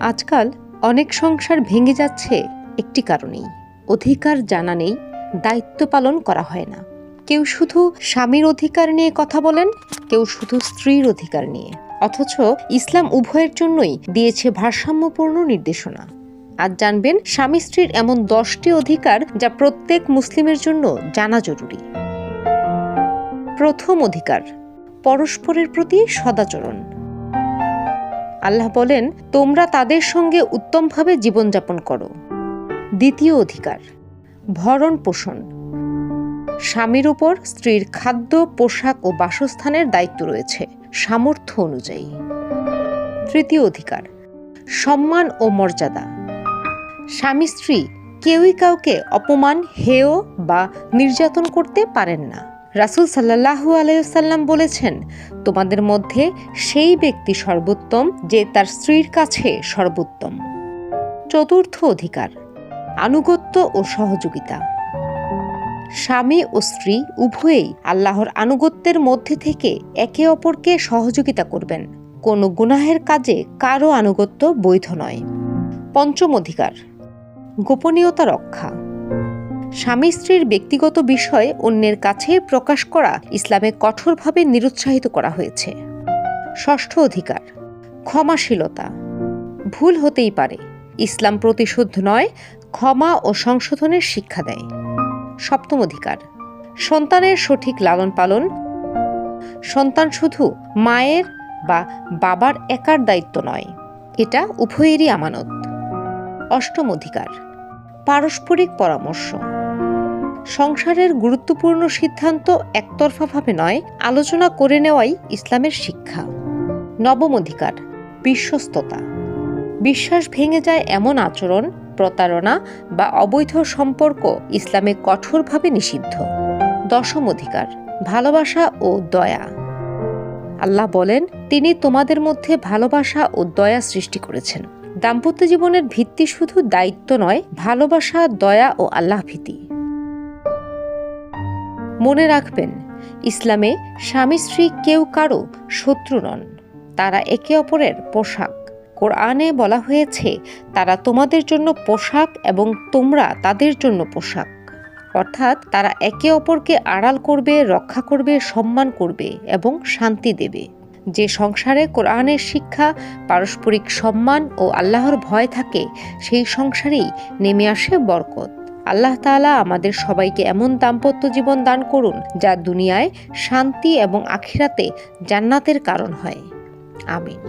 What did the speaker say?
আজকাল অনেক সংসার ভেঙে যাচ্ছে একটি কারণেই, অধিকার জানা নেই, দায়িত্ব পালন করা হয় না। কেউ শুধু স্বামীর অধিকার নিয়ে কথা বলেন, কেউ শুধু স্ত্রীর অধিকার নিয়ে। অথচ ইসলাম উভয়ের জন্যই দিয়েছে ভারসাম্যপূর্ণ নির্দেশনা। আজ জানবেন স্বামী স্ত্রীর এমন 10টি অধিকার যা প্রত্যেক মুসলিমের জন্য জানা জরুরি। প্রথম অধিকার, পরস্পরের প্রতি সদাচরণ। আল্লাহ বলেন, তোমরা তাদের সঙ্গে উত্তমভাবে জীবনযাপন করো। দ্বিতীয় অধিকার, ভরণ পোষণ। স্বামীর উপর স্ত্রীর খাদ্য, পোশাক ও বাসস্থানের দায়িত্ব রয়েছে সামর্থ্য অনুযায়ী। তৃতীয় অধিকার, সম্মান ও মর্যাদা। স্বামী স্ত্রী কেউই কাউকে অপমান, হেয় বা নির্যাতন করতে পারেন না। রাসূল সাল্লাল্লাহু আলাইহি ওয়াসাল্লাম বলেছেন, তোমাদের মধ্যে সেই ব্যক্তি সর্বোত্তম যে তার স্ত্রীর কাছে সর্বোত্তম। চতুর্থ অধিকার, আনুগত্য ও সহযোগিতা। স্বামী ও স্ত্রী উভয়েই আল্লাহর আনুগত্যের মধ্যে থেকে একে অপরকে সহযোগিতা করবেন। কোনো গুনাহের কাজে কারো আনুগত্য বৈধ নয়। পঞ্চম অধিকার, গোপনীয়তা রক্ষা। স্বামী স্ত্রীর ব্যক্তিগত বিষয় অন্যের কাছে প্রকাশ করা ইসলামে কঠোরভাবে নিরুৎসাহিত করা হয়েছে। ষষ্ঠ অধিকার, ক্ষমাশীলতা। ভুল হতেই পারে, ইসলাম প্রতিশোধ নয়, ক্ষমা ও সংশোধনের শিক্ষা দেয়। সপ্তম অধিকার, সন্তানের সঠিক লালন পালন। সন্তান শুধু মায়ের বা বাবার একার দায়িত্ব নয়, এটা উভয়েরই আমানত। অষ্টম অধিকার, পারস্পরিক পরামর্শ। সংসারের গুরুত্বপূর্ণ সিদ্ধান্ত একতরফাভাবে নয়, আলোচনা করে নেওয়াই ইসলামের শিক্ষা। নবম অধিকার, বিশ্বস্ততা। বিশ্বাস ভেঙে যায় এমন আচরণ, প্রতারণা বা অবৈধ সম্পর্ক ইসলামে কঠোরভাবে নিষিদ্ধ। দশম অধিকার, ভালোবাসা ও দয়া। আল্লাহ বলেন, তিনি তোমাদের মধ্যে ভালোবাসা ও দয়া সৃষ্টি করেছেন। দাম্পত্য জীবনের ভিত্তি শুধু দায়িত্ব নয়, ভালোবাসা, দয়া ও আল্লাহ ভীতি। মনে রাখবেন, ইসলামে স্বামী স্ত্রী কেউ কারো শত্রু নন, তারা একে অপরের পোশাক। কোরআনে বলা হয়েছে, তারা তোমাদের জন্য পোশাক এবং তোমরা তাদের জন্য পোশাক। অর্থাৎ তারা একে অপরকে আড়াল করবে, রক্ষা করবে, সম্মান করবে এবং শান্তি দেবে। যে সংসারে কোরআনের শিক্ষা, পারস্পরিক সম্মান ও আল্লাহর ভয় থাকে, সেই সংসারেই নেমে আসে বরকত। আল্লাহ তাআলা আমাদের সবাইকে এমন দাম্পত্য জীবন দান করুন যা দুনিয়ায় শান্তি এবং আখিরাতে জান্নাতের কারণ হয়। আমিন।